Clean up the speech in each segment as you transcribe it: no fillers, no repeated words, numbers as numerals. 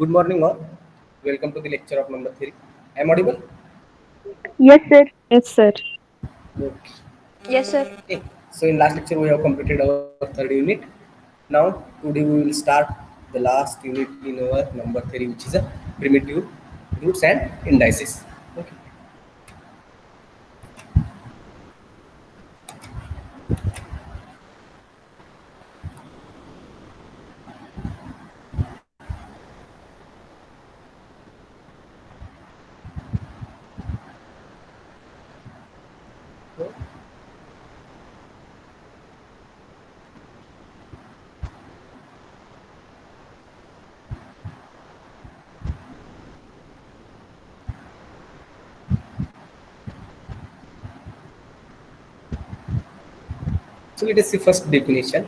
Good morning, all. Welcome to the lecture of number 3. Am I audible? Yes, sir. Yes, sir. Okay. Yes, sir. Okay. So in last lecture we have completed our third unit. Now today we will start the last unit in our number 3, which is a primitive roots and indices. Okay. So let us see first definition.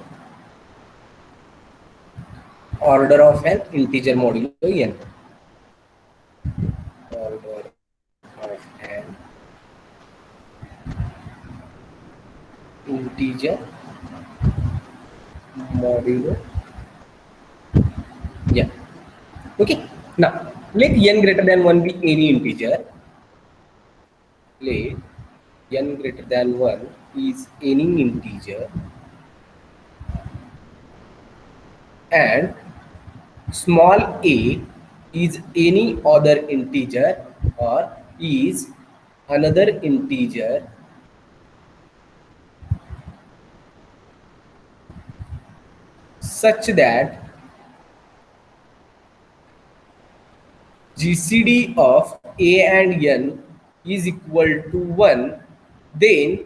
Order of an integer modulo n. Order of an integer modulo n. Okay. Now let n greater than 1 be any integer. Let n greater than 1 is any integer and small a is any other integer or is another integer such that GCD of a and n is equal to 1, then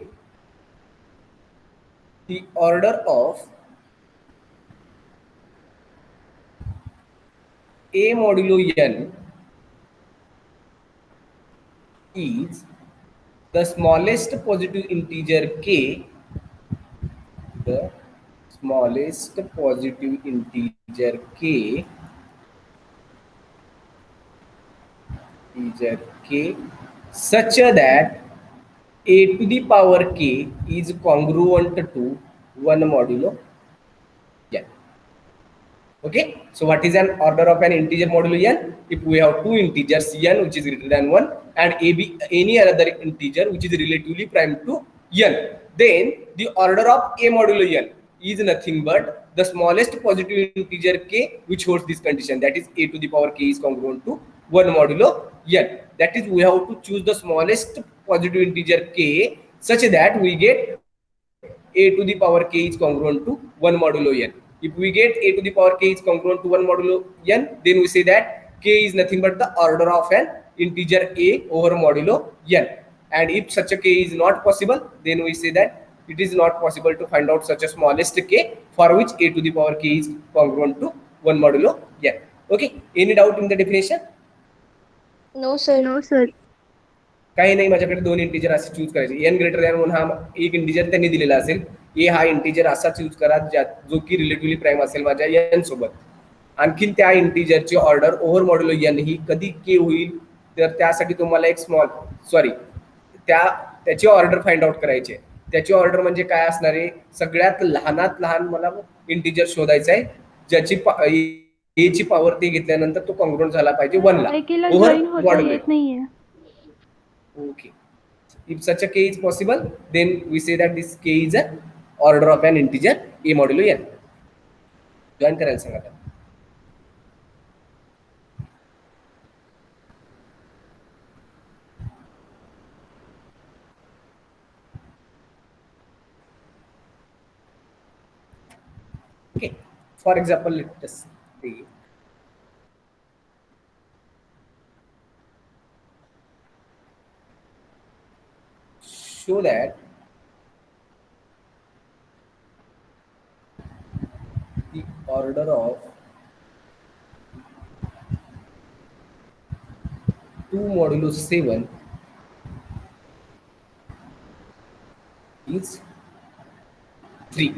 the order of a modulo n is the smallest positive integer k, the smallest positive integer k such that a to the power k is congruent to 1 modulo n. Okay, so what is an order of an integer modulo n? If we have two integers n which is greater than 1 and a be any other integer which is relatively prime to n, then the order of a modulo n is nothing but the smallest positive integer k which holds this condition, that is a to the power k is congruent to 1 modulo n. That is, we have to choose the smallest positive integer k such that we get a to the power k is congruent to 1 modulo n. If we get a to the power k is congruent to 1 modulo n, then we say that k is nothing but the order of an integer a over modulo n. And if such a k is not possible, then we say that it is not possible to find out such a smallest k for which a to the power k is congruent to 1 modulo n. Okay, any doubt in the definition? No, sir. No, sir. काही नाही, माझ्याकडे दोन integer असे choose करायचे. N greater than 1 हा एक integer त्यांनी दिलेला असेल, ए हा इंटिजर असा चूज करा जो की रिलेटिव्हली प्राईम असेल माझ्या एन सोबत. आणखीन त्या इंटिजरची ऑर्डर ओव्हर मॉड्युलो एन ही कधी के होईल, तर त्यासाठी तुम्हाला एक त्याची ऑर्डर फाइंड आउट करायची आहे. त्याची ऑर्डर म्हणजे काय असणार आहे, सगळ्यात लहानात लहान मला इंटिजर शोधायचा आहे ज्याची ए ची पॉवर ते घेतल्यानंतर तो कॉन्ग्रुएंट झाला पाहिजे 1 ला ऐकीला ओव्हर जॉईन होता मॉड्युलो. येत नाहीये. Okay. If such a k is possible, then we say that this k is an order of an integer a modulo n. Join करायला सांगा आता. Okay. For example, let us say show that the order of 2 modulo 7 is 3.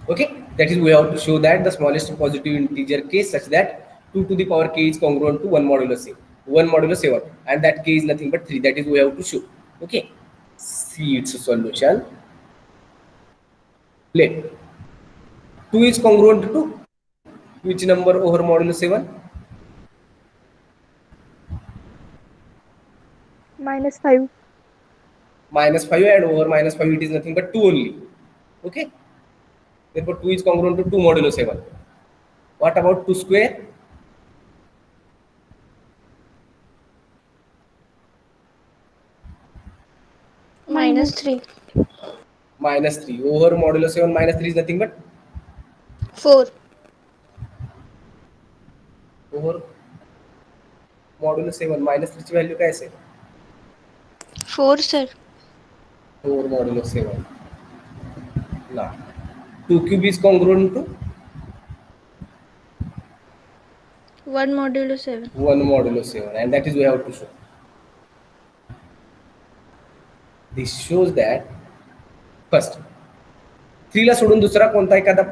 Okay, that is, we have to show that the smallest positive integer k such that 2 to the power k is congruent to 1 modulo 7, and that k is nothing but 3. That is, we have to show. Okay, see its solution. Let 2 is congruent to which number over modulo 7? -5. -5 and over -5 it is nothing but 2 only. Okay, therefore 2 is congruent to 2 modulo 7. What about 2 square? -3. -3 over modulo 7 -3 is nothing but 4. over modulo 7 -3 ची value काय असेल? 4, sir. over modulo 7. Now 2 cube is congruent to 1 modulo 7. 1 modulo 7, and that is we have to show. This shows that first 3 ला सोडून दुसरा कोणता एखादा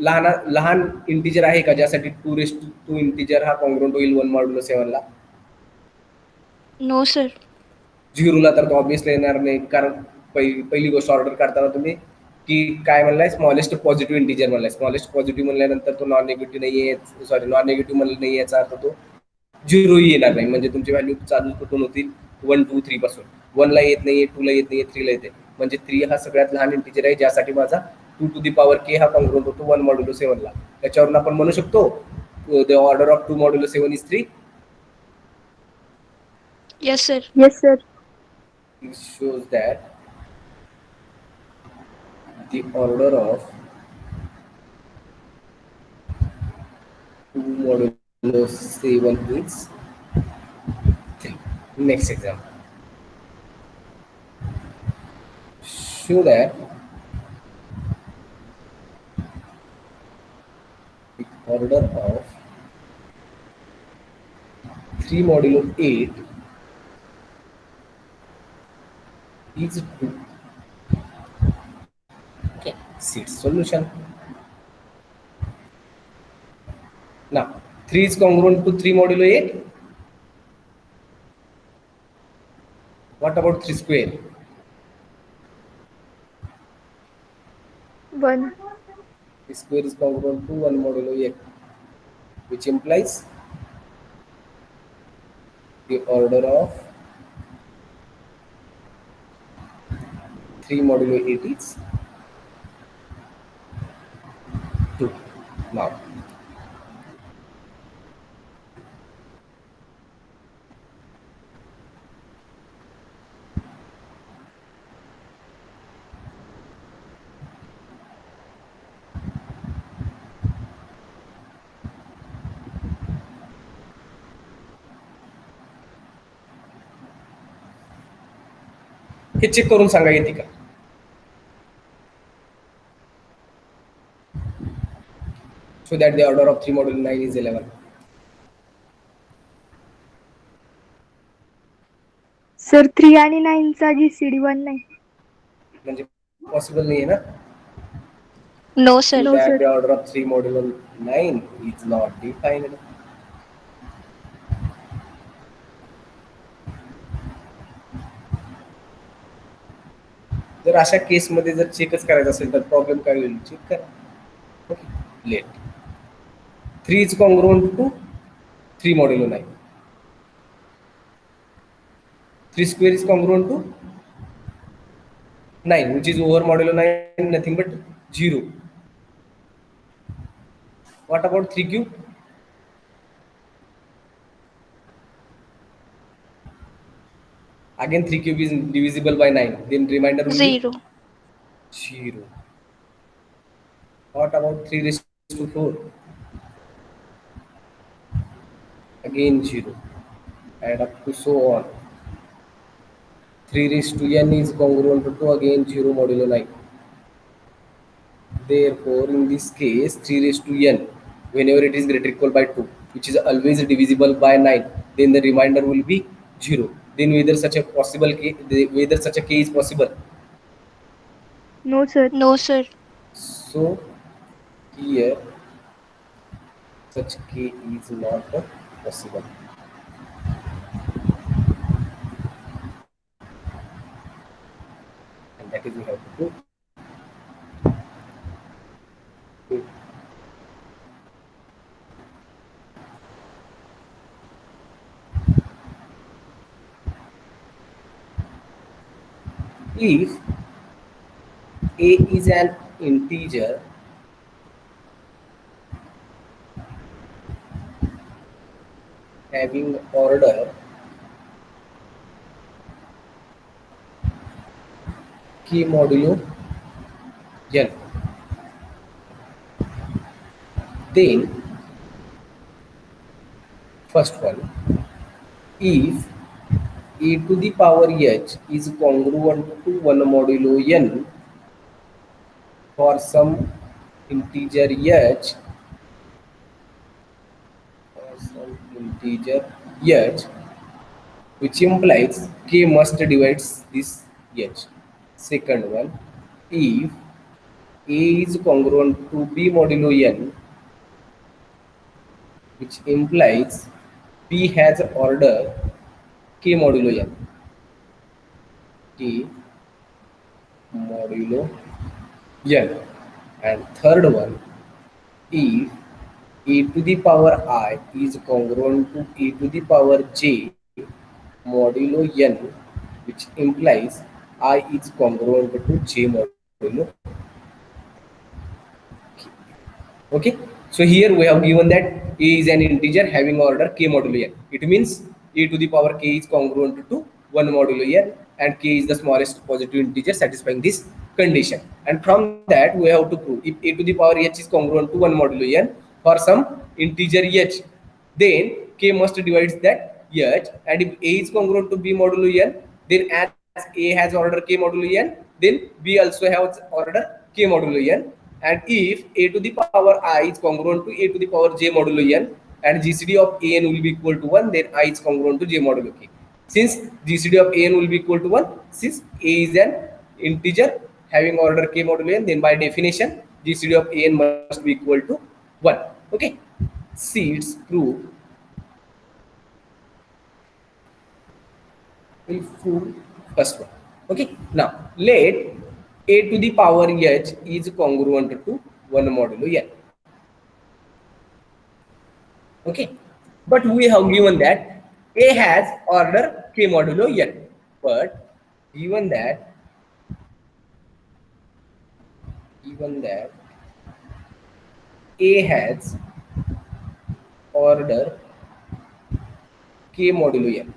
लहान लहान integer आहे का ज्यासाठी 2 इंटिजर हा कॉन्ग्रुएंट होईल 1 मॉड्युलो 7 ला? No, sir. झिरोला तर तो ऑब्विसली येणार नाही, कारण पहिली गोष्ट ऑर्डर करताना तुम्ही की काय म्हणलाय, स्मॉलेस्ट पॉझिटिव्ह इंटिजर म्हणलाय. स्मॉलेस्ट पॉझिटिव्ह म्हणल्यानंतर तो नॉन निगेटिव्ह नाही, सॉरी नॉन निगेटिव्ह म्हणलं नाही, याचा अर्थ तो झिरोही येणार नाही. म्हणजे तुमची व्हॅल्यू चालू कुठून होतील? 1 2 3 पासून. 1 ला येत नाहीये, 2 ला येत नाहीये, 3 ला येते. म्हणजे 3 हा सगळ्यात लहान इंटिजर आहे, ज्यासाठी माझा 2 टू दी पॉवर k हा कॉन्ग्रुएंट होतो 1 मॉड्युलो 7 ला. त्याच्यावरून आपण म्हणू शकतो the order of 2 modulo 7 is 3. Yes, sir. Yes, sir. This shows that the order of 2 modulo 7 is 3. Next example. Show that the order of 3 modulo 8 is 2. Okay, see its solution. Now 3 is congruent to 3 modulo 8. What about 3 square? 1. 3 square is congruent to 1 modulo 8, which implies the order of 3 modulo 8 is 2. Now hey check करून सांगा येते का? So that the order of 3 modulo 9 is 11. Sir 3 आणि 9 चा GCD 1 नाही. म्हणजे possible नाही आहे ना? No, sir. No, That sir. the order of 3 modulo 9 is not defined. जर अशा केसमध्ये जर चेकच करायचं असेल तर प्रॉब्लेम काय होईल? चेक करा. Okay, let 3 is congruent to 3 modulo 9. 3 square is congruent to 9, which is over modulo 9, nothing but 0. What about 3 cube? Again 3 cube is divisible by 9, then remainder will be 0. 0. What about 3 raised to 4? Again 0. And up to so on. 3 raised to n is congruent to again 0 modulo 9. Therefore, in this case, 3 raised to n, whenever it is greater or equal by 2, which is always divisible by 9, then the remainder will be 0. Then whether such a whether such a k is possible. No, sir. No, sir. So here such k is not possible. And that is we have to do. If a is an integer having order k modulo n, then first one, if a to the power h is congruent to 1 modulo n for some integer h, h, which implies k must divides this h. Second one, if a is congruent to b modulo n, which implies b has order k modulo n, k modulo n. And third one, if a to the power I is congruent to a to the power j modulo n, which implies I is congruent to j modulo. Okay, so here we have given that a is an integer having order k modulo n. It means a to the power k is congruent to 1 modulo n, and k is the smallest positive integer satisfying this condition. And from that we have to prove if a to the power h is congruent to 1 modulo n for some integer h, then k must divide that h. And if a is congruent to b modulo n, then as a has order k modulo n, then b also has order k modulo n. And if a to the power I is congruent to a to the power j modulo n, and GCD of an will be equal to 1, then I is congruent to j modulo k. Since GCD of an will be equal to 1, since a is an integer having order k modulo n, then by definition GCD of an must be equal to 1. Okay, see its proof. Will prove first one. Okay, now let a to the power h is congruent to 1 modulo n. Okay, but we have given that a has order k modulo n, but given that a has order k modulo n,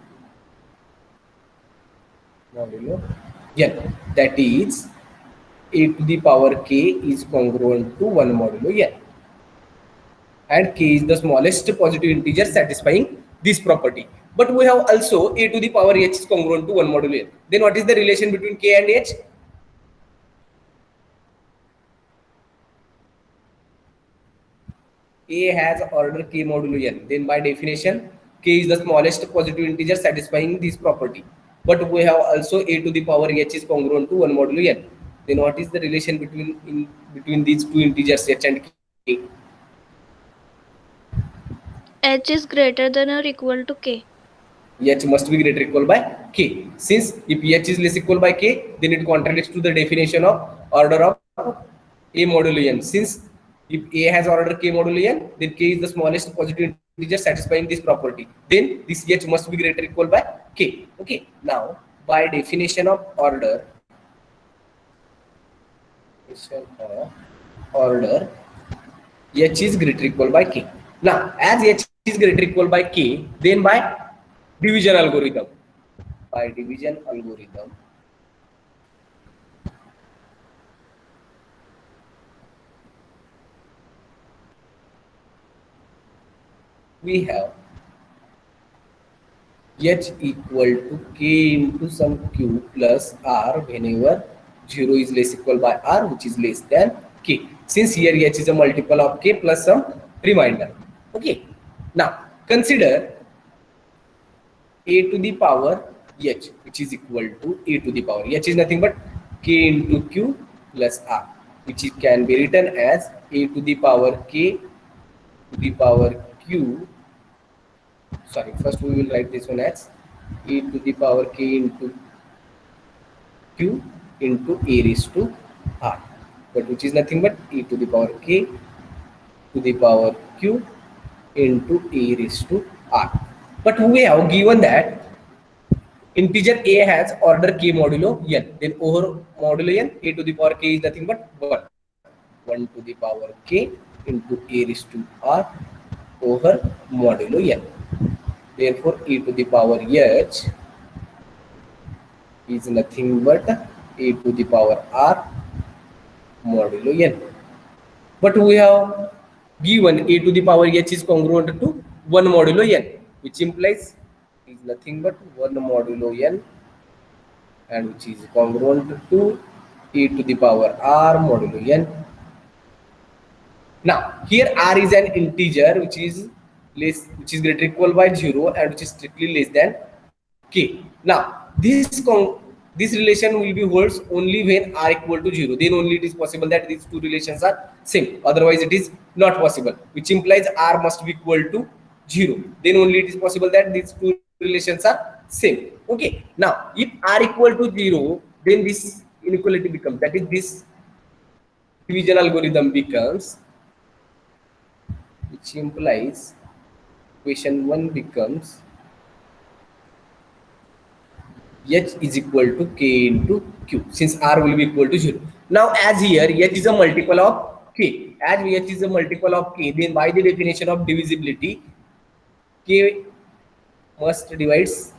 that is a to the power k is congruent to 1 modulo n, and k is the smallest positive integer satisfying this property. But we have also a to the power h is congruent to 1 modulo n. Then what is the relation between k and h? A has order k modulo n, then by definition k is the smallest positive integer satisfying this property. But we have also a to the power h is congruent to 1 modulo n. Then what is the relation between these two integers h and k? H is greater than or equal to k. H must be greater or equal by k. Since if h is less equal by k, then it contradicts to the definition of order of a modulo n. Since if a has order k modulo n, then k is the smallest positive integer satisfying this property. Then this h must be greater or equal by k. Okay, now by definition of order, h is greater or equal by k. Now as h is greater or equal by k, then by division algorithm, we have h equal to k into some q plus r whenever 0 is less equal by r, which is less than k. Since here h is a multiple of k plus some remainder. Okay, now consider a to the power h, which is equal to a to the power h is nothing but k into q plus r, which can be written as a to the power k to the power q. Sorry, first we will write this one as e to the power k into q into a raised to r, but which is nothing but e to the power k to the power q into a raised to r. But we have given that integer a has order k modulo n, then over modulo n, a to the power k is nothing but 1 to the power k into a raised to r over modulo n. Therefore e to the power h is nothing but a to the power r modulo n. But we have given a to the power h is congruent to 1 modulo n, which implies is nothing but 1 modulo n, and which is congruent to e to the power r modulo n. Now here r is an integer which is greater or equal by 0 and which is strictly less than k. Now this relation will be holds only when r equal to 0. Then only it is possible that these two relations are same. Otherwise it is not possible, which implies r must be equal to 0. Then only it is possible that these two relations are same. Okay. Now if r equal to 0, then this inequality becomes, that is this division algorithm becomes, which implies equation 1 becomes h is equal to k into q, since r will be equal to 0. Now as here h is a multiple of k, as h is a multiple of k, then by the definition of divisibility k must divides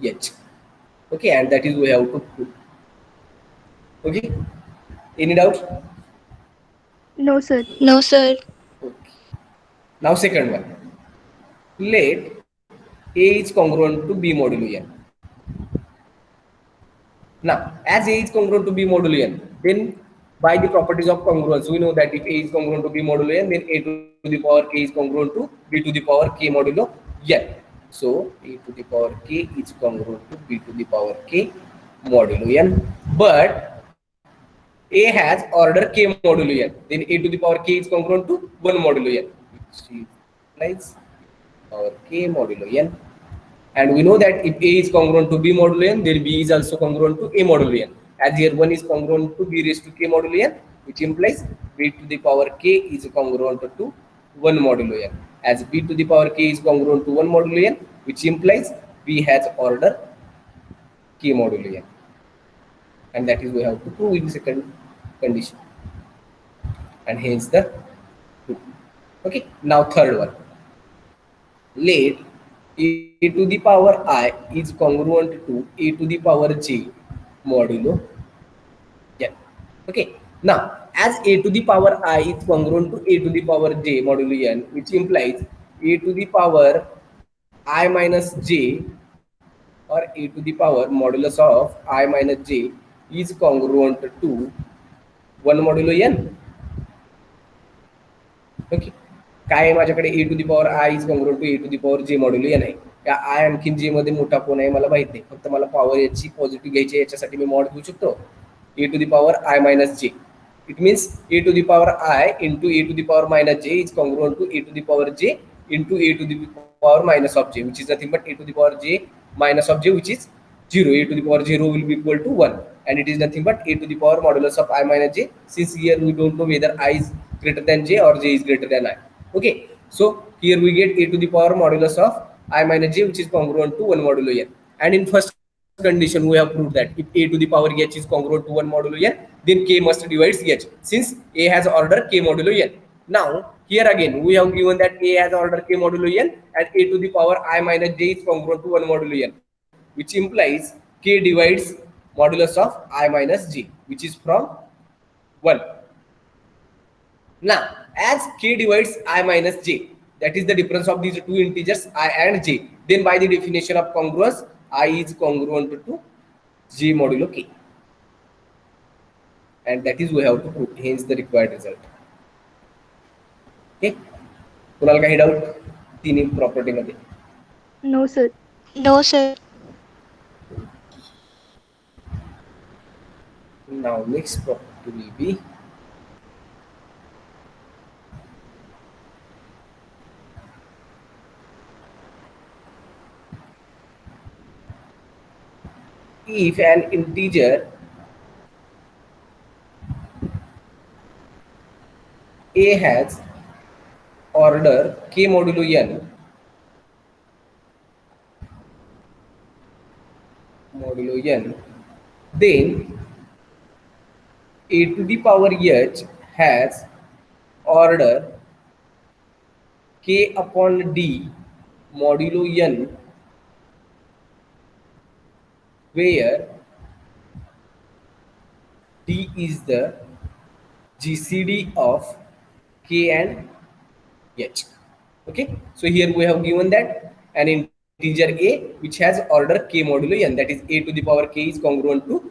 h. Okay, and that is we have to prove. Okay, any doubt? No, sir. No, sir. Okay. Now second one, let a is congruent to b modulo n. Now as a is congruent to b modulo n, then by the properties of congruence we know that if a is congruent to b modulo n, then a to the power k is congruent to b to the power k modulo n. So a to the power k is congruent to b to the power k modulo n, but a has order k modulo n, then a to the power k is congruent to 1 modulo n, which implies power k modulo n. And we know that if a is congruent to b modulo n, then b is also congruent to a modulo n. As here 1 is congruent to b raised to k modulo n, which implies b to the power k is congruent to 1 modulo n. As b to the power k is congruent to 1 modulo n, which implies b has order k modulo n. And that is we have to prove in the second condition. And hence the proof. Okay. Now third one. Let a to the power I is congruent to a to the power j modulo n. Okay. Now as a to the power I is congruent to a to the power j modulo n, which implies a to the power I minus j or a to the power modulus of I minus j is congruent to 1 modulo n. Okay, काय आहे माझ्याकडे A to the power I is congruent to A to the power जे module N आहे. या आय आणखीन जे मध्ये मोठा कोण आहे मला माहित नाही, फक्त मला पॉवर याची पॉझिटिव्ह घ्यायची, याच्यासाठी मी मॉड घेऊ शकतो a to the power i minus j. It means a to the power i into a to the power minus j is congruent to A to the power j into a to the power minus of j, which is nothing but a to the power j minus of j, which is 0. A to the power 0 will be equal to 1, and it is nothing but a to the power modulus of I minus j, since here we don't know whether I is greater than j or j is greater than I. Okay, so here we get a to the power modulus of I minus j, which is congruent to 1 modulo n. And in first condition we have proved that if a to the power h is congruent to 1 modulo n, then k must divide h, since a has order k modulo n. Now here again we have given that a has order k modulo n and a to the power I minus j is congruent to 1 modulo n, which implies k divides modulus of I minus j, which is from 1. Now as k divides I minus j, that is the difference of these two integers I and j, then by the definition of congruence I is congruent to j modulo k, and that is we have to prove, hence the required result. Okay, कुणाला काही doubt तिन्ही property मध्ये? No, sir. No, sir. Now next property will be if an integer a has order k modulo n modulo n, then a to the power h has order k upon d modulo n, where d is the GCD of k and h. Okay, so here we have given that an integer a which has order k modulo n, that is a to the power k is congruent to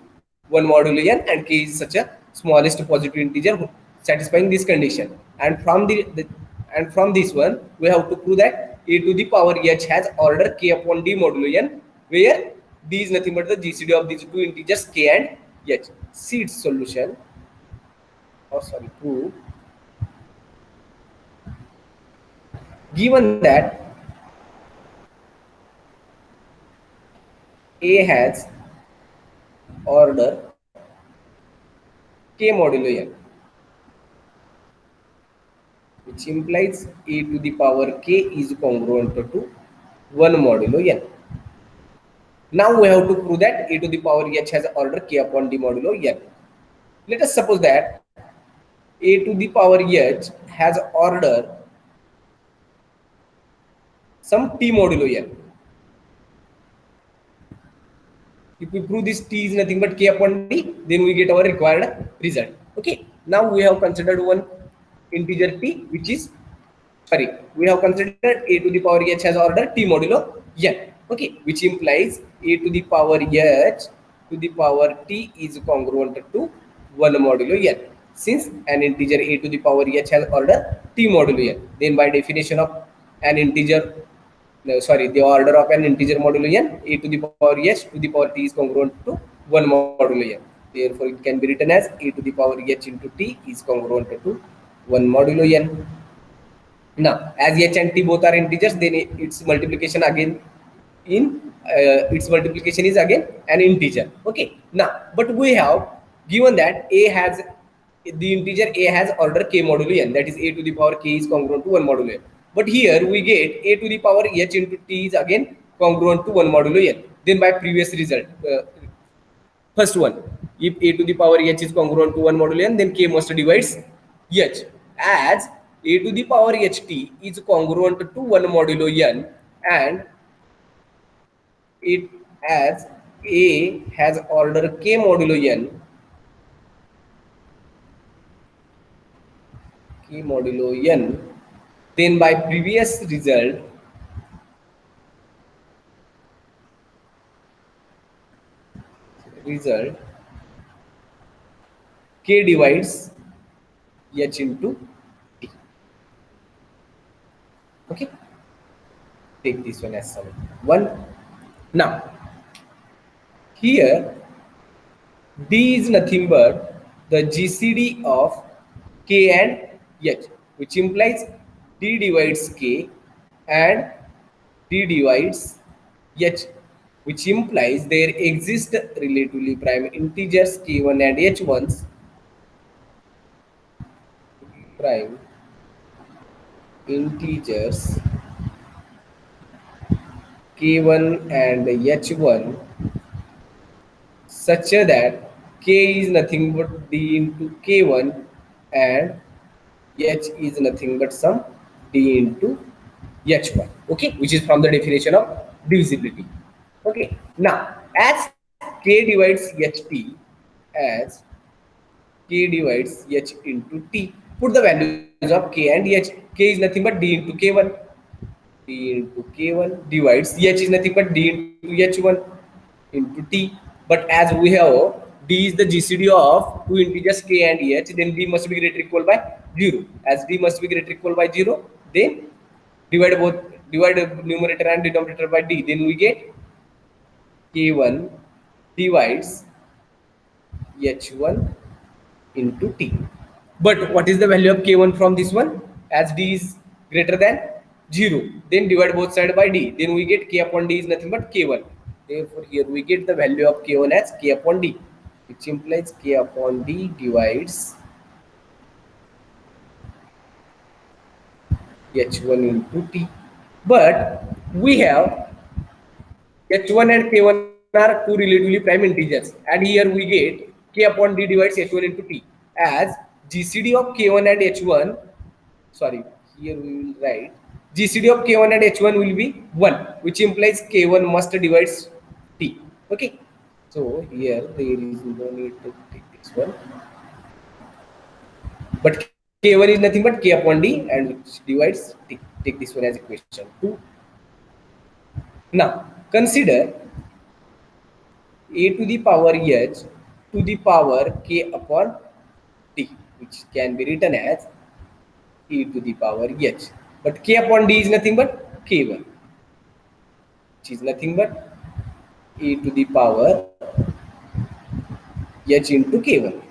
1 modulo n, and k is such a smallest positive integer satisfying this condition. And from this one we have to prove that a to the power h has order k upon d modulo n, where d is nothing but the GCD of these two integers k and h. See its solution, or sorry, proof. Given that a has order k modulo n, which implies a to the power k is congruent to 1 modulo n. Now we have to prove that a to the power h has order k upon d modulo n. Let us suppose that a to the power h has order some t modulo n. If we prove this t is nothing but k upon d, then we get our required result. Okay, now we have considered one integer t, which is, sorry, we have considered a to the power h has order t modulo n. Okay, which implies a to the power h to the power t is congruent to 1 modulo n. Since an integer a to the power h has order t modulo n, then by definition of an integer, no, sorry, the order of an integer modulo n, a to the power h to the power t is congruent to 1 modulo n. Therefore, it can be written as a to the power h into t is congruent to 1 modulo n. Now, as h and t both are integers, then its multiplication again its multiplication is again an integer. Okay. Now, but we have given that a has the integer a has order k modulo n, that is a to the power k is congruent to 1 modulo n. But here we get a to the power h into t is again congruent to 1 modulo n. Then by previous result, first one, if a to the power h is congruent to 1 modulo n, then k must divides h. As a to the power ht is congruent to 1 modulo n, and it as a has order k modulo n, then by previous result k divides h into t. Okay, take this one as sum 1. Now here d is nothing but the GCD of k and h, which implies d divides k and d divides h, which implies there exist relatively prime integers k1 and h1s, prime integers k1 and h1 such that k is nothing but d into k1 and h is nothing but some d into h1. Okay, which is from the definition of divisibility. Okay, now as k divides ht, as k divides h into t, put the values of k and h. K is nothing but d into k1, d into k1 divides h is nothing but d into h1 into t. But as we have d is the GCD of two integers k and h, then d must be greater or equal by 0. As d must be greater or equal by 0, then divide numerator and denominator by d, then we get k1 divides h1 into t. But what is the value of k1 from this one? As d is greater than 0, then divide both sides by d, then we get k upon d is nothing but k1. Therefore, here we get the value of k1 as k upon d, which implies k upon d divides h1 into t. But we have h1 and k1 are two relatively prime integers, and here we get k upon d divides h1 into t as GCD of k1 and h1. Sorry, here we will write GCD of k1 and h1 will be 1, which implies k1 must divides t. Okay, so here there is no need to take this one, but k1 is nothing but k upon d and which divides t. Take this one as equation 2. Now consider a to the power h to the power k upon t, which can be written as e to the power h. But k upon d is nothing but k1, which is nothing but e to the power h into k1,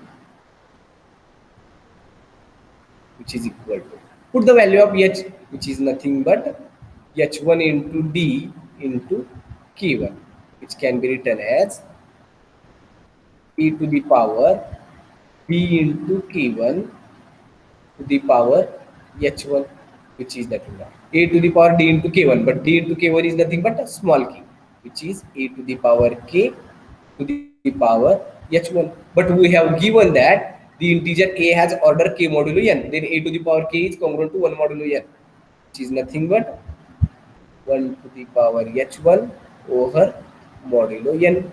which is equal to, put the value of h, which is nothing but h1 into d into k1, which can be written as e to the power d into k1 to the power h1, which is nothing but a to the power d into k1, but d into k1 is nothing but a small k, which is a to the power k to the power h1. But we have given that the integer a has order k modulo n, then a to the power k is congruent to 1 modulo n, which is nothing but 1 to the power h1 over modulo n,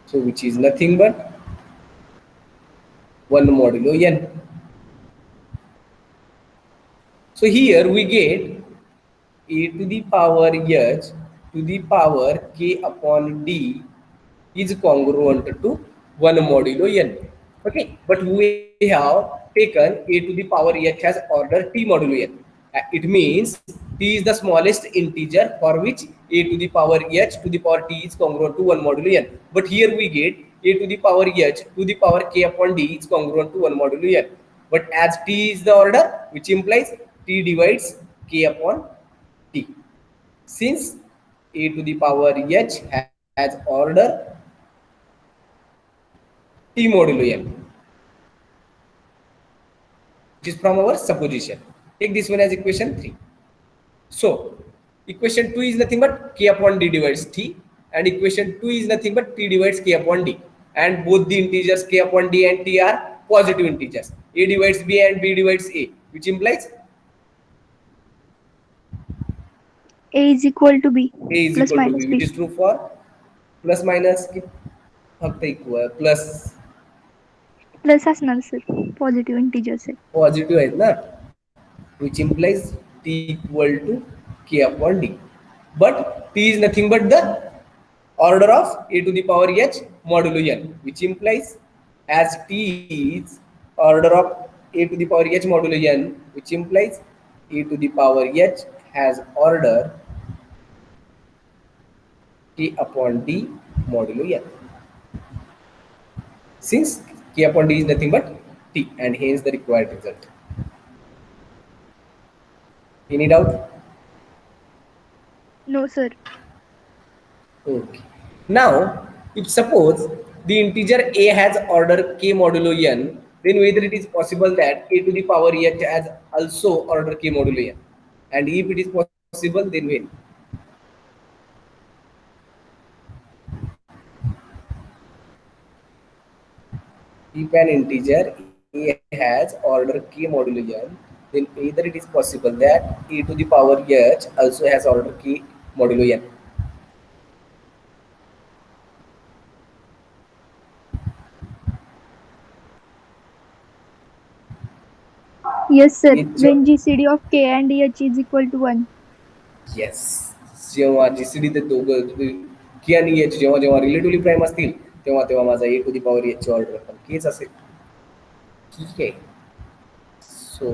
so which is nothing but 1 modulo n. So here we get a to the power h to the power k upon d is congruent to 1 modulo n. Okay, but we have taken a to the power h as order t modulo n. It means t is the smallest integer for which a to the power h to the power t is congruent to 1 modulo n. But here we get a to the power h to the power k upon d is congruent to 1 modulo n. But as t is the order, which implies t divides k upon t. Since a to the power h has order t modulo n, which is from our supposition. Take this one as equation 3. So equation 2 is nothing but k upon d divides t, and equation 2 is nothing but t divides k upon d, and both the integers k upon d and t are positive integers. A divides b and b divides a, which implies A is equal to B. a is Plus equal to minus b, which B. is true for plus minus फक्त equal plus plus असणार sir positive integers आहे. positive आहेत ना, which implies t equal to k upon d. But t is nothing but the order of a to the power h modulo n, which implies as t is order of a to the power h modulo n, which implies a to the power h has order k upon d modulo n. Since k upon d is nothing but t, and hence the required result. Any doubt? No sir. Okay. Now, if suppose the integer a has order k modulo n, then whether it is possible that a to the power h has also order k modulo n, and if it is possible, then when? If an integer a has order k modulo n, then either it is possible that a to the power h also has order k modulo n. Yes sir. It's when GCD of k and h is equal to 1. Yes, जेव्हा GCD ते दोघं के आणि H जेव्हा जेव्हा relatively prime असतील, तेव्हा तेव्हा माझा a to the power h ची ऑर्डर पण केच असेल. ठीक आहे. So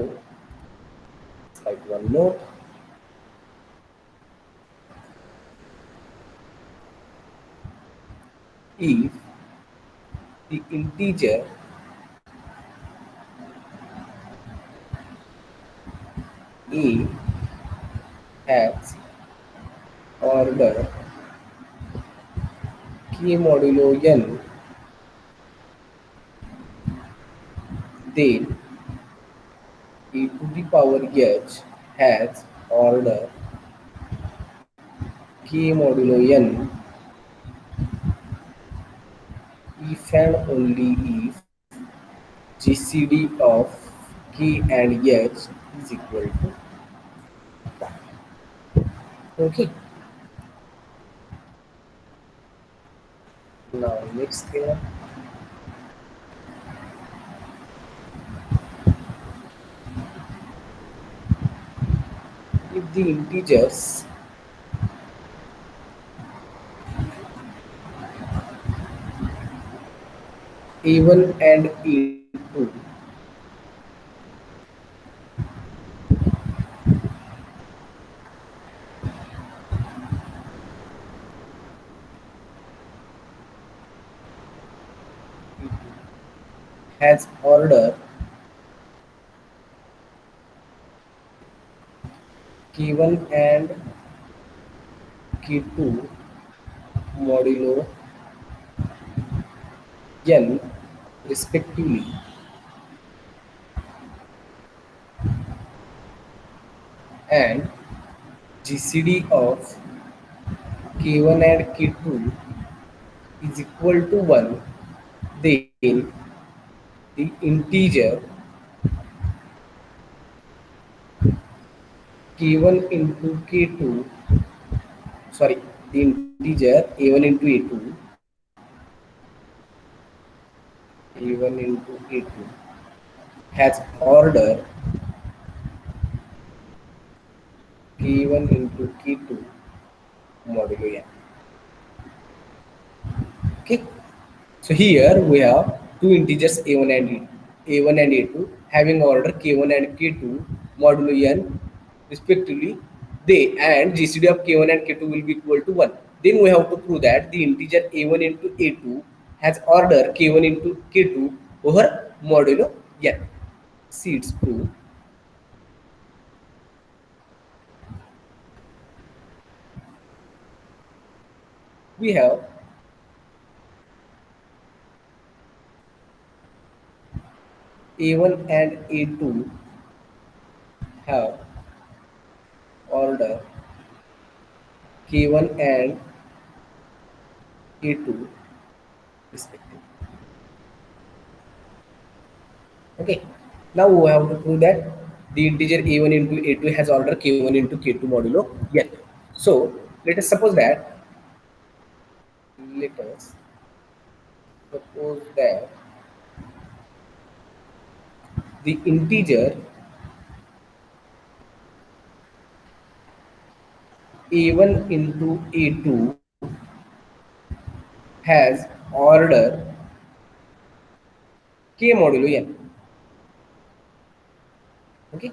write one note. If the integer a has order k modulo n, then a to the power h has order k modulo n if and only if GCD of K and H is equal to 1. Okay. Now next theorem. If the integers a1 and a2 has order k1 and k2 modulo n respectively, and GCD of k1 and k2 is equal to 1, then the integer k1 into k2, sorry, the integer a1 into a1 into a2 has order k1 into k2 modulo n. Okay, so here we have two integers a1 and a1 and a2 having order k1 and k2 modulo n respectively. They and GCD of k1 and k2 will be equal to 1. Then we have to prove that the integer a1 into a2 has order k1 into k2 over modulo n. See its proof. We have a1 and a2 have order k1 and a2 respectively. Okay, now we have to prove that the integer a1 into a2 has order k1 into k2 modulo n. So let us suppose that the integer a1 into a2 has order k modulo n. Okay,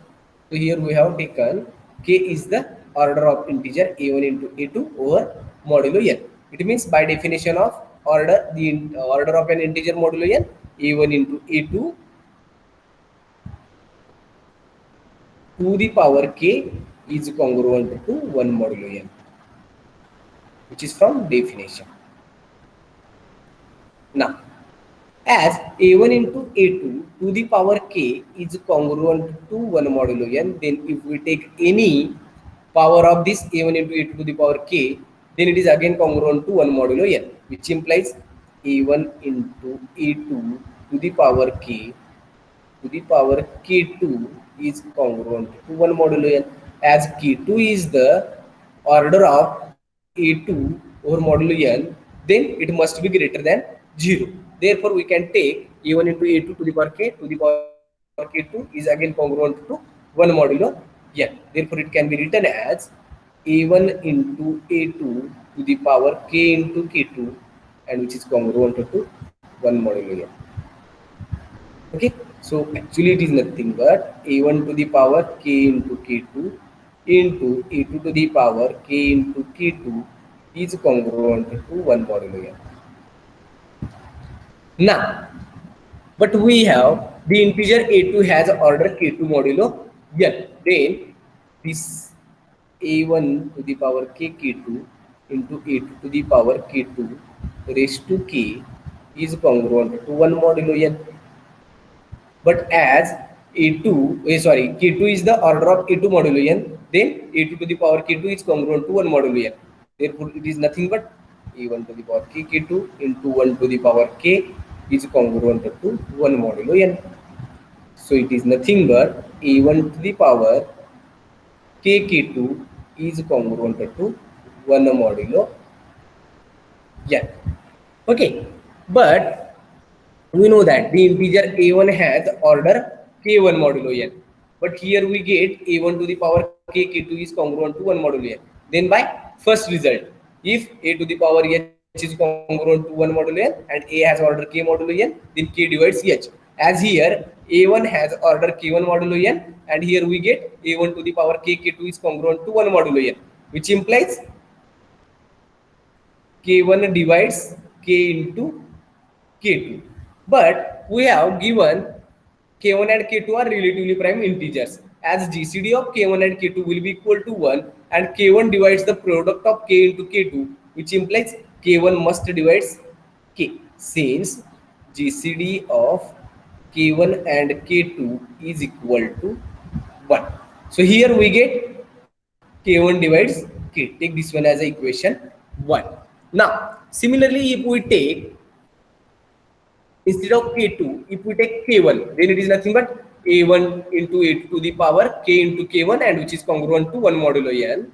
so here we have taken k is the order of integer a1 into a2 over modulo n. It means by definition of order, the order of an integer modulo n, a1 into a2 to the power k is congruent to 1 modulo n, which is from definition. Now, as a1 into a2 to the power k is congruent to 1 modulo n, then if we take any power of this a1 into a2 to the power k, then it is again congruent to 1 modulo n, which implies a1 into a2 to the power k to the power k2 is congruent to 1 modulo n, as k2 is the order of a2 over modulo n, then it must be greater than 0. Therefore, we can take a1 into a2 to the power k to the power k2 is again congruent to 1 modulo n. Therefore, it can be written as a1 into a2 to the power k into k2, and which is congruent to 1 modulo n. Okay, so actually it is nothing but a1 to the power k into k2 into a2 to the power k into k2 is congruent to 1 modulo n. Now, but we have the integer a2 has order k2 modulo n. Then this a1 to the power k k2 into a2 to the power k2 raised to k is congruent to 1 modulo n. But as k2 is the order of a2 modulo n, then a2 to the power k2 is congruent to 1 modulo n. Therefore, it is nothing but a1 to the power k k2 into 1 to the power k is congruent to 1 modulo n. So it is nothing but a1 to the power k k2 is congruent to 1 modulo n. Okay, but we know that the integer a1 has order k1 modulo n, but here we get a1 to the power k k2 is congruent to 1 modulo n. Then by first result, if a to the power h is congruent to 1 modulo n and a has order k modulo n, then k divides h. As here a1 has order k1 modulo n and here we get a1 to the power k k2 is congruent to 1 modulo n, which implies k1 divides k into k2. But we have given k1 and k2 are relatively prime integers, as GCD of k1 and k2 will be equal to 1 and k1 divides the product of k into k2, which implies k1 must divides k, since GCD of k1 and k2 is equal to 1. So here we get k1 divides k. Take this one as a equation 1. Now similarly, if we take instead of k2, if we take k1, then it is nothing but a1 into a2 to the power k into k1, and which is congruent to 1 modulo n,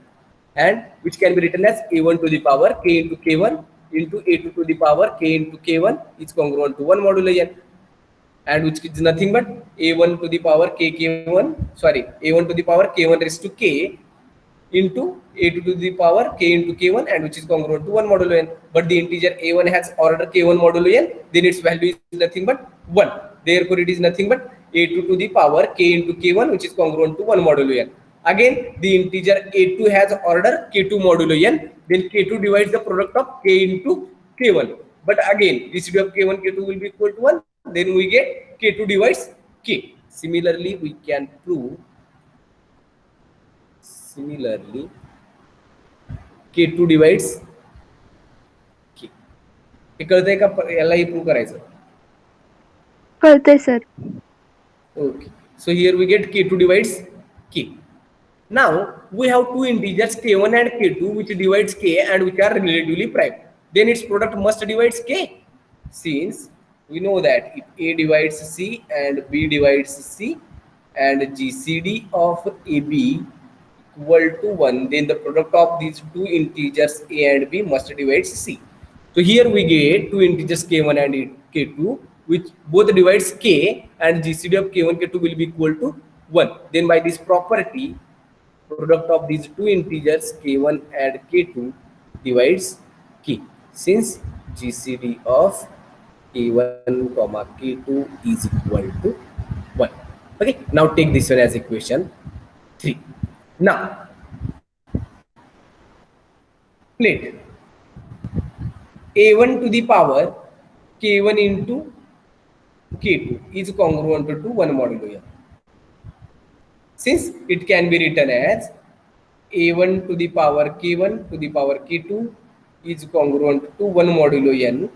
and which can be written as a1 to the power k into k1 into a2 to the power k into k1 is congruent to 1 modulo n, and which is nothing but a1 to the power k1, sorry, a1 to the power k1 raised to k into a2 to the power k into k1, and which is congruent to 1 modulo n. But the integer a1 has order k1 modulo n, then its value is nothing but 1. Therefore it is nothing but a2 to the power k into k1, which is congruent to 1 modulo n. Again the integer a2 has order k2 modulo n, then k2 divides the product of k into k1. But again GCD of k1 k2 will be equal to 1, then we get k2 divides k. Similarly we can prove k2 divides k. हे कळतंय का? यालाही prove करायचं. कळतंय sir. Okay, so here we get k2 divides k. Now we have two integers k1 and k2 which divides k and which are relatively prime. Then its product must divides k, since we know that if a divides c and b divides c and GCD of ab equal to 1, then the product of these two integers a and b must divide c. So here we get two integers k1 and k2 which both divides k, and GCD of k1 k2 will be equal to 1. Then by this property, product of these two integers k1 and k2 divides k, since GCD of k1 comma k2 is equal to 1. Okay, now take this one as equation 3. Now plate a1 to the power k1 into k2 is congruent to 1 modulo n, since it can be written as a1 to the power k1 to the power k2 is congruent to 1 modulo n,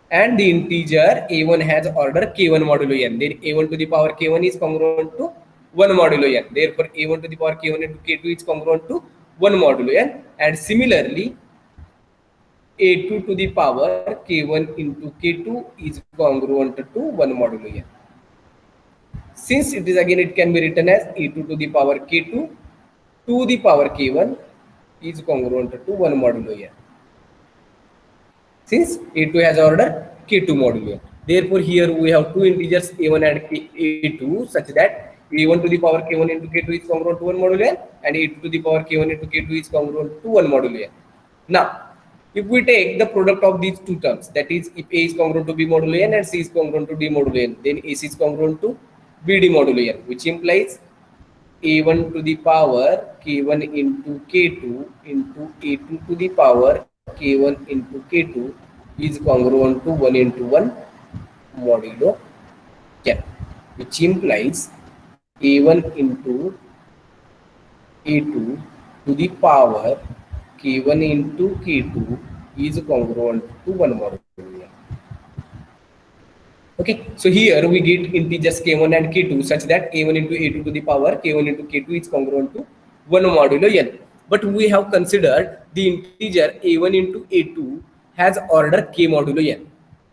and the integer a1 has order k1 modulo n, then a1 to the power k1 is congruent to 1 modulo n. Therefore a1 to the power k1 into k2 is congruent to 1 modulo n, and similarly a2 to the power k1 into k2 is congruent to 1 modulo n. Since it is again, it can be written as a2 to the power k2 to the power k1 is congruent to 1 modulo n, since a2 has order k2 modulo n. Therefore here we have two integers a1 and a2 such that a1 to the power k1 into k2 is congruent to 1 modulo n, and a2 to the power k1 into k2 is congruent to 1 modulo n. Now if we take the product of these two terms, that is if a is congruent to b modulo n and c is congruent to d modulo n, then ac is congruent to bd modulo n, which implies a1 to the power k1 into k2 into a2 to the power k1 into k2 is congruent to 1 into 1 modulo n, which implies a1 into a2 to the power k1 into k2 is congruent to 1 modulo n. Okay, so here we get integers k1 and k2 such that a1 into a2 to the power k1 into k2 is congruent to 1 modulo n. But we have considered the integer a1 into a2 has order k modulo n.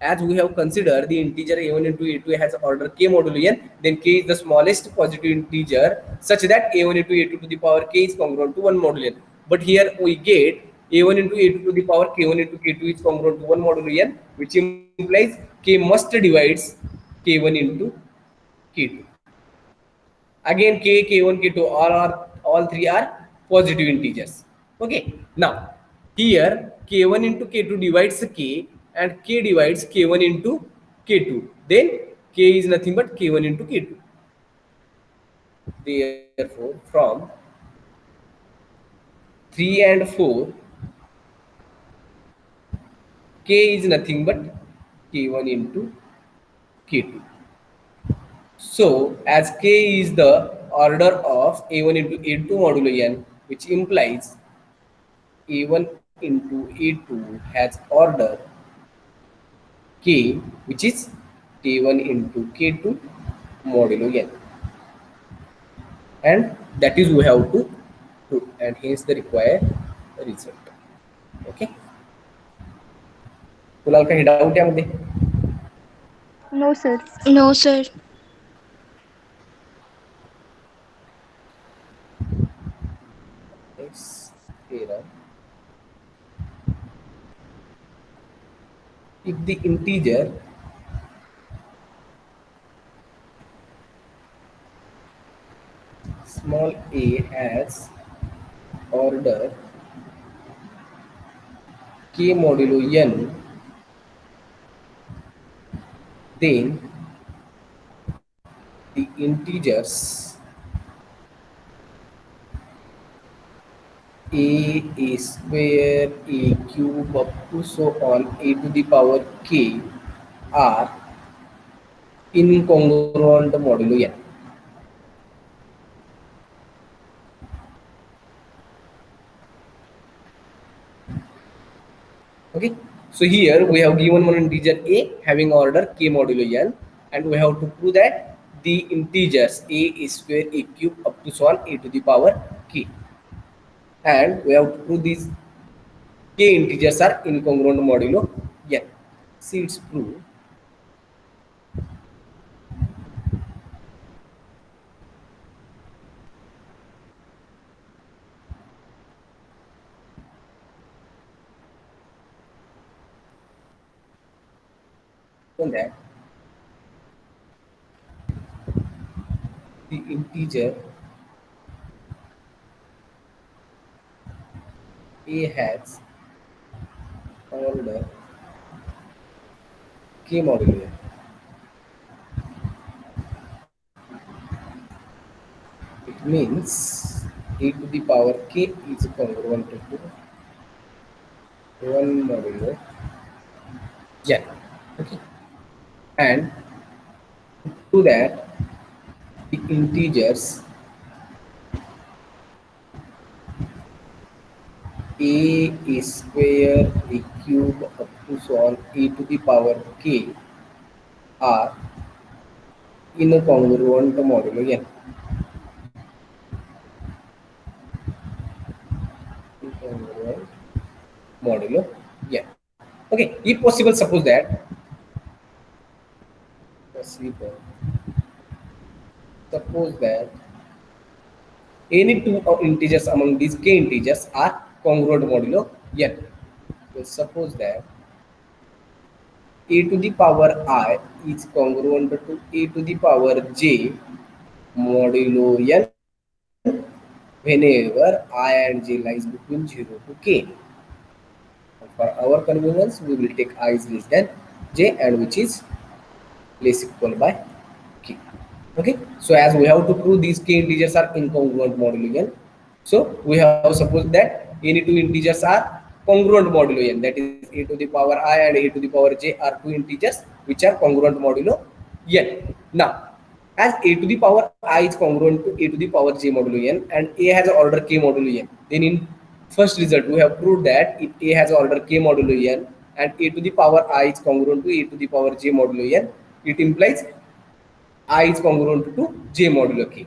As we have considered the integer a1 into a2 has order k modulo n, then k is the smallest positive integer such that a1 into a2 to the power k is congruent to 1 modulo n. But here we get a1 into a2 to the power k1 into k2 is congruent to 1 modulo n, which implies k must divides k1 into k2. Again k, k1, k2 all three are positive integers. Okay, now here k1 into k2 divides k and k divides k1 into k2, then k is nothing but k1 into k2. Therefore from 3 and 4 k is nothing but k1 into k2. So as k is the order of a1 into a2 modulo n, which implies a1 into a2 has order k, which is k1 into k2 modulo n, and that is we have to prove, and hence the required result. Okay, Kunal काही doubt यामध्ये? No sir. No, sir. Next here, if the integer small a has order k modulo n, then the integers a square, a cube up to so on a to the power k are incongruent modulo n. Okay, so here we have given one integer a having order k modulo n, and we have to prove that the integers a square, a cube up to so on a to the power k, and we have to prove these k integers are incongruent modulo n. See its proof. On that the integer a has order k modulo n. It means a to the power k is congruent to 1 modulo n. Okay, and to that the integers a square, a cube up to so on a to the power k are incongruent modulo n. Incongruent modulo n. Okay, if possible, suppose that any two integers among these k integers are congruent modulo n. So suppose that a to the power I is congruent to a to the power j modulo n whenever I and j lies between 0 to k. For our convenience, we will take I is less than j and which is less equal by k. Okay, so as we have to prove these k integers are incongruent modulo n, so we have supposed that any two integers are congruent modulo n, that is a to the power I and a to the power j are two integers which are congruent modulo n. Now as a to the power I is congruent to a to the power j modulo n and a has order k modulo n, then in first result we have proved that if a has order k modulo n and a to the power I is congruent to a to the power j modulo n, it implies I is congruent to j modulo k.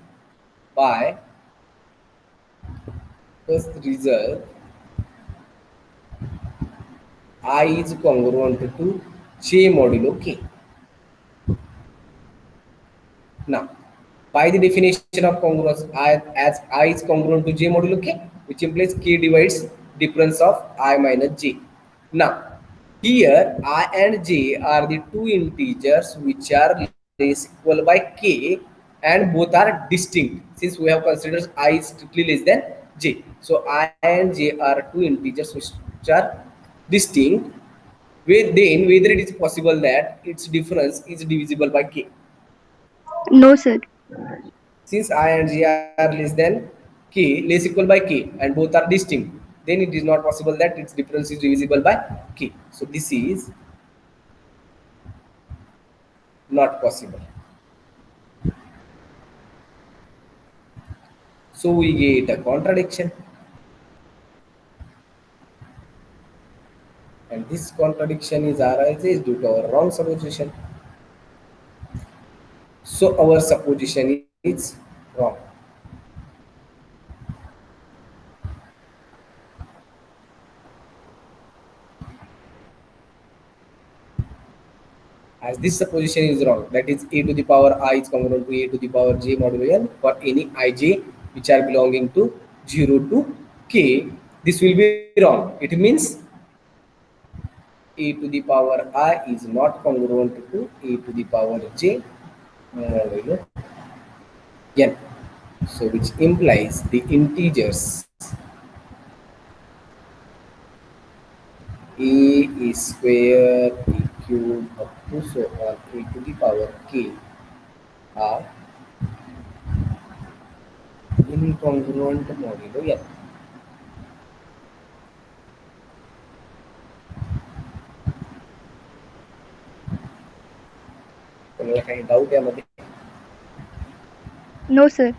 By first result I is congruent to J modulo K. Now, by the definition of congruence, as I is congruent to J modulo K, which implies K divides difference of I minus J. Now, here I and J are the two integers which are less equal by K and both are distinct, since we have considered I is strictly less than J. So I and J are two integers which are distinct. Then whether it is possible that its difference is divisible by K. No, sir. Since I and J are less than K, less equal by K, and both are distinct, then it is not possible that its difference is divisible by K. So this is not possible. So we get a contradiction, and this contradiction is arises due to our wrong supposition. So our supposition is wrong. As this supposition is wrong, that is a to the power I is congruent to a to the power j modulo n for any ij which are belonging to 0 to k, this will be wrong. It means a to the power I is not congruent to a to the power j modulo n. So which implies the integers a square, a cube up to so on a to the power k are incongruent modulo n. कोणाला काही doubt यामध्ये? No, sir.